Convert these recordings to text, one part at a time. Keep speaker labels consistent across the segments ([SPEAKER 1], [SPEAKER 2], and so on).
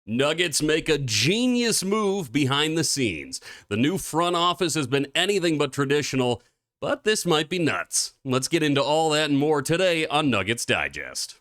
[SPEAKER 1] Nuggets make a genius move behind the scenes. The new front office has been anything but traditional, but this might be nuts. Let's get into all that and more today on Nuggets Digest.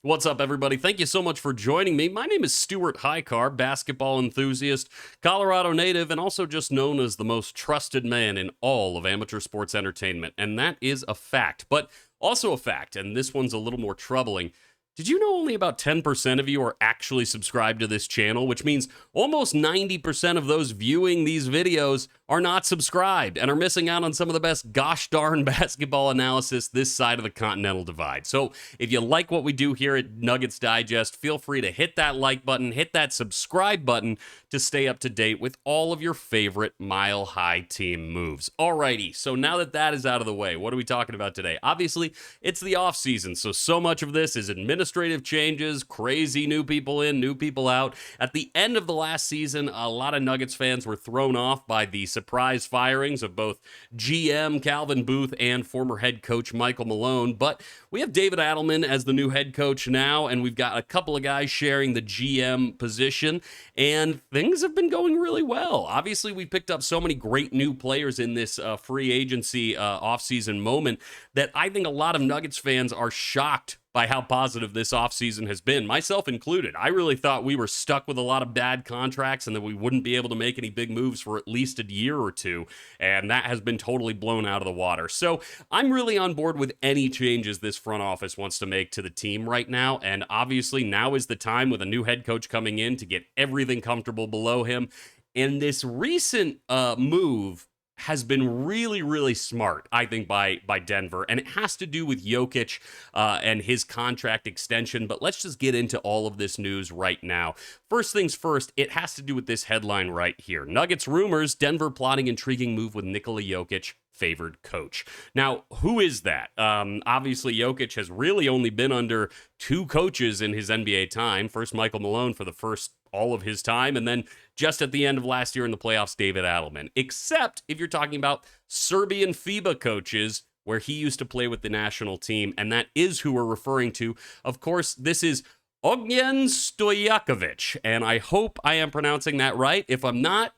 [SPEAKER 1] What's up, everybody? Thank you so much for joining me. My name is Stuart Hicar, basketball enthusiast, Colorado native, and also just known as the most trusted man in all of amateur sports entertainment. And that is a fact, but also a fact, and this one's a little more troubling. Did you know only about 10% of you are actually subscribed to this channel, which means almost 90% of those viewing these videos are not subscribed and are missing out on some of the best gosh darn basketball analysis this side of the Continental Divide. So if you like what we do here at Nuggets Digest, feel free to hit that like button, hit that subscribe button to stay up to date with all of your favorite Mile High team moves. Alrighty, so now that that is out of the way, what are we talking about today? Obviously, it's the off season, so much of this is administrative changes, crazy new people in, new people out. At the end of the last season, a lot of Nuggets fans were thrown off by the surprise firings of both GM Calvin Booth and former head coach Michael Malone. But we have David Adelman as the new head coach now, and we've got a couple of guys sharing the GM position, and things have been going really well. Obviously, we picked up so many great new players in this free agency offseason moment that I think a lot of Nuggets fans are shocked by how positive this offseason has been, myself included. I really thought we were stuck with a lot of bad contracts and that we wouldn't be able to make any big moves for at least a year or two, and that has been totally blown out of the water. So I'm really on board with any changes this front office wants to make to the team right now, and obviously now is the time with a new head coach coming in to get everything comfortable below him. And this recent move has been really smart, I think, by Denver, and it has to do with Jokić and his contract extension, but let's just get into all of this news right now. First things first, it has to do with this headline right here. Nuggets rumors, Denver plotting intriguing move with Nikola Jokić, favored coach. Now, who is that? Obviously, Jokić has really only been under two coaches in his NBA time. First, Michael Malone for the first all of his time, and then just at the end of last year in the playoffs, David Adelman. Except if you're talking about Serbian FIBA coaches, where he used to play with the national team, and that is who we're referring to. Of course, this is Ognjen Stoyakovich, and I hope I am pronouncing that right. If I'm not,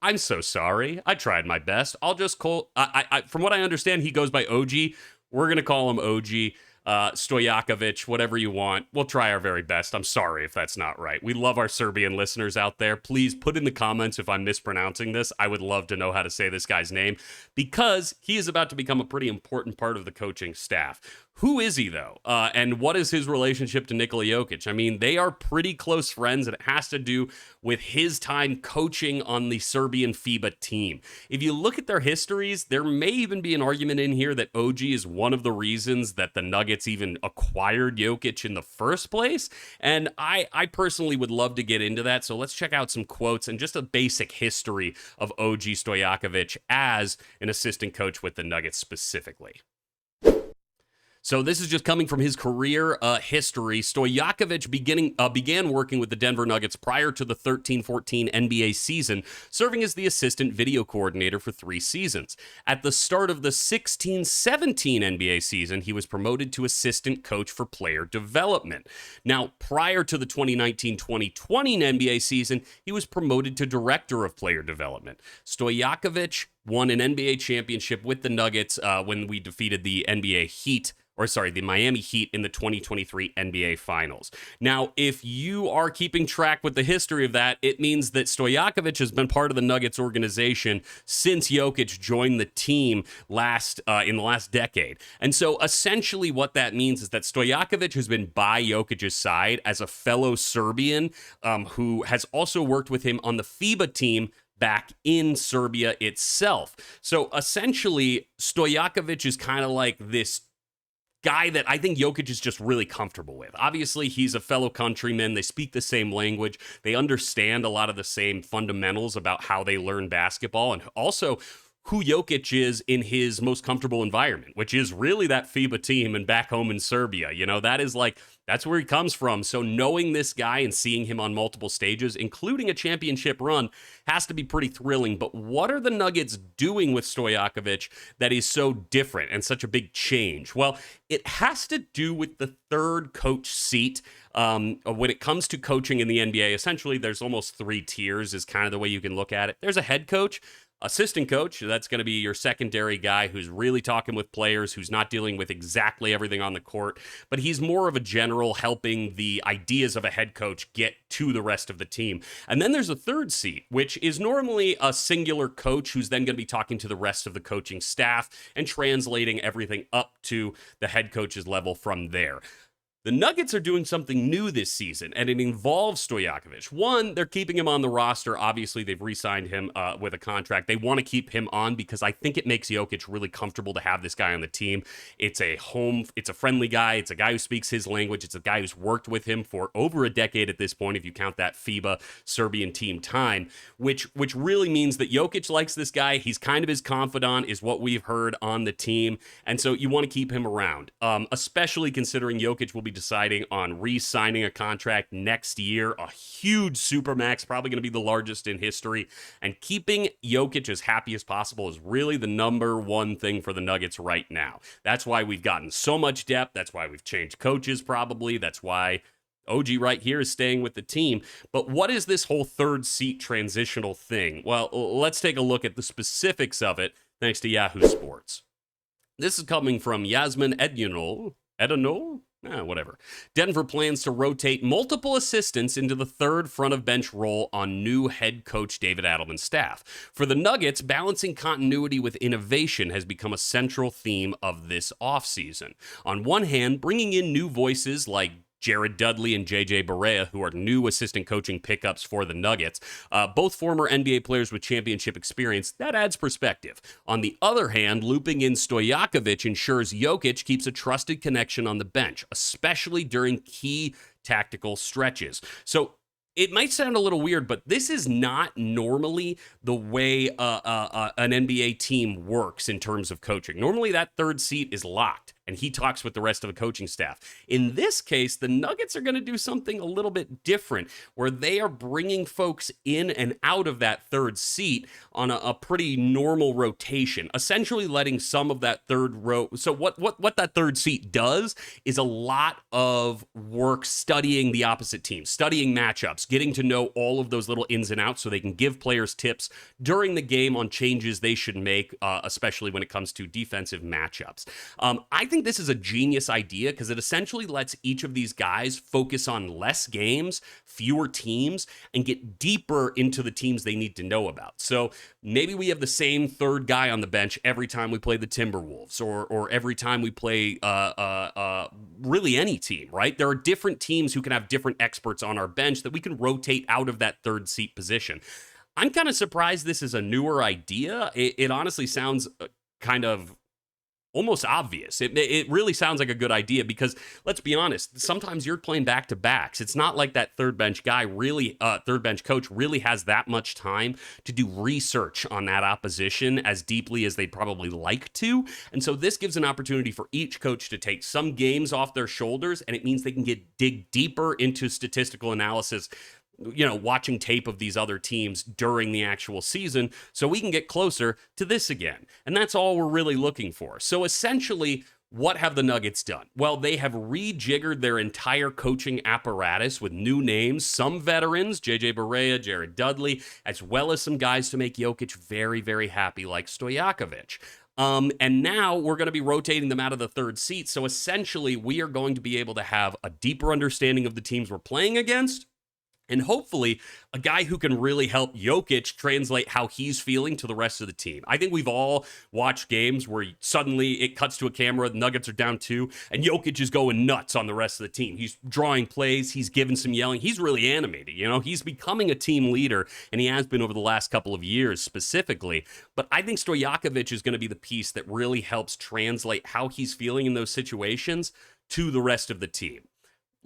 [SPEAKER 1] I'm so sorry. I tried my best. I'll just call, from what I understand, he goes by OG. We're going to call him OG. Stoyakovich, whatever you want. We'll try our very best. I'm sorry if that's not right. We love our Serbian listeners out there. Please put in the comments if I'm mispronouncing this. I would love to know how to say this guy's name because he is about to become a pretty important part of the coaching staff. Who is he, though? And what is his relationship to Nikola Jokić? I mean, they are pretty close friends, and it has to do with his time coaching on the Serbian FIBA team. If you look at their histories, there may even be an argument in here that OG is one of the reasons that the Nuggets even acquired Jokić in the first place. And I personally would love to get into that, so let's check out some quotes and just a basic history of OG Stoyakovich as an assistant coach with the Nuggets specifically. So this is just coming from his career history. Stoyakovich began working with the Denver Nuggets prior to the 13-14 NBA season, serving as the assistant video coordinator for 3 seasons. At the start of the 16-17 NBA season, he was promoted to assistant coach for player development. Now, prior to the 2019-2020 NBA season, he was promoted to director of player development. Stoyakovich won an NBA championship with the Nuggets when we defeated the the Miami Heat in the 2023 NBA Finals. Now, if you are keeping track with the history of that, it means that Stoyakovich has been part of the Nuggets organization since Jokić joined the team in the last decade. And so essentially what that means is that Stoyakovich has been by Jokic's side as a fellow Serbian who has also worked with him on the FIBA team back in Serbia itself. So essentially, Stoyakovich is kind of like this guy that I think Jokić is just really comfortable with. Obviously, he's a fellow countryman. They speak the same language. They understand a lot of the same fundamentals about how they learn basketball and also who Jokić is in his most comfortable environment, which is really that FIBA team and back home in Serbia. You know, that is like That's where he comes from. So knowing this guy and seeing him on multiple stages, including a championship run, has to be pretty thrilling. But what are the Nuggets doing with Stoyakovich that is so different and such a big change? Well, it has to do with the third coach seat. When it comes to coaching in the NBA, essentially there's almost 3 tiers is kind of the way you can look at it. There's a head coach, assistant coach, that's going to be your secondary guy who's really talking with players, who's not dealing with exactly everything on the court, but he's more of a general helping the ideas of a head coach get to the rest of the team. And then there's a third seat, which is normally a singular coach who's then going to be talking to the rest of the coaching staff and translating everything up to the head coach's level from there. The Nuggets are doing something new this season, and it involves Stoyakovich. One, they're keeping him on the roster. Obviously, they've re-signed him with a contract. They want to keep him on because I think it makes Jokić really comfortable to have this guy on the team. It's a friendly guy. It's a guy who speaks his language. It's a guy who's worked with him for over a decade at this point, if you count that FIBA Serbian team time, which really means that Jokić likes this guy. He's kind of his confidant, is what we've heard on the team, and so you want to keep him around, especially considering Jokić will be deciding on re-signing a contract next year, a huge supermax, probably going to be the largest in history, and keeping Jokić as happy as possible is really the number one thing for the Nuggets right now. That's why we've gotten so much depth. That's why we've changed coaches probably. That's why OG right here is staying with the team. But what is this whole third seat transitional thing? Well, let's take a look at the specifics of it thanks to Yahoo Sports. This is coming from Yasmin Edenol? Whatever. Denver plans to rotate multiple assistants into the third front of bench role on new head coach David Adelman's staff. For the Nuggets, balancing continuity with innovation has become a central theme of this offseason. On one hand, bringing in new voices like Jared Dudley and JJ Barea, who are new assistant coaching pickups for the Nuggets, both former NBA players with championship experience, that adds perspective. On the other hand, looping in Stoyakovich ensures Jokić keeps a trusted connection on the bench, especially during key tactical stretches. So it might sound a little weird, but this is not normally the way an NBA team works in terms of coaching. Normally, that third seat is locked, and he talks with the rest of the coaching staff. In this case, the Nuggets are going to do something a little bit different, where they are bringing folks in and out of that third seat on a pretty normal rotation, essentially letting some of that third row. So what that third seat does is a lot of work studying the opposite team, studying matchups, getting to know all of those little ins and outs so they can give players tips during the game on changes they should make, especially when it comes to defensive matchups. I think this is a genius idea because it essentially lets each of these guys focus on less games, fewer teams, and get deeper into the teams they need to know about. So maybe we have the same third guy on the bench every time we play the Timberwolves or every time we play really any team, right? There are different teams who can have different experts on our bench that we can rotate out of that third seat position. I'm kind of surprised this is a newer idea. It honestly sounds kind of almost obvious. It really sounds like a good idea because, let's be honest, sometimes you're playing back-to-backs. It's not like that third bench coach really has that much time to do research on that opposition as deeply as they'd probably like to. And so this gives an opportunity for each coach to take some games off their shoulders, and it means they can dig deeper into statistical analysis, watching tape of these other teams during the actual season so we can get closer to this again. And that's all we're really looking for. So essentially, what have the Nuggets done? Well, they have rejiggered their entire coaching apparatus with new names, some veterans, JJ Barea, Jared Dudley, as well as some guys to make Jokić very, very happy like Stoyakovich. And now we're going to be rotating them out of the third seat. So essentially, we are going to be able to have a deeper understanding of the teams we're playing against, and hopefully a guy who can really help Jokić translate how he's feeling to the rest of the team. I think we've all watched games where suddenly it cuts to a camera, the Nuggets are down 2, and Jokić is going nuts on the rest of the team. He's drawing plays, he's giving some yelling, he's really animated. He's becoming a team leader, and he has been over the last couple of years specifically. But I think Stoyakovich is going to be the piece that really helps translate how he's feeling in those situations to the rest of the team.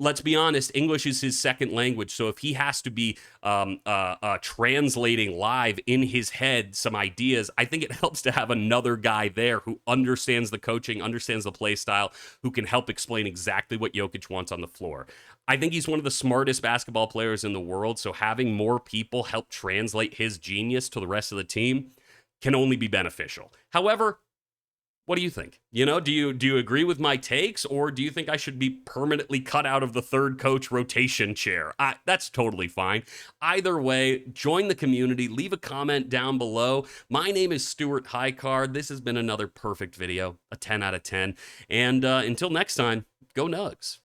[SPEAKER 1] let's be honest, English is his second language. So if he has to be translating live in his head some ideas, I think it helps to have another guy there who understands the coaching, understands the play style, who can help explain exactly what Jokić wants on the floor. I think he's one of the smartest basketball players in the world. So having more people help translate his genius to the rest of the team can only be beneficial. However, what do you think? Do you agree with my takes, or do you think I should be permanently cut out of the third coach rotation chair? That's totally fine. Either way, join the community. Leave a comment down below. My name is Stuart Hicar. This has been another perfect video, a 10 out of 10. And until next time, go Nugs.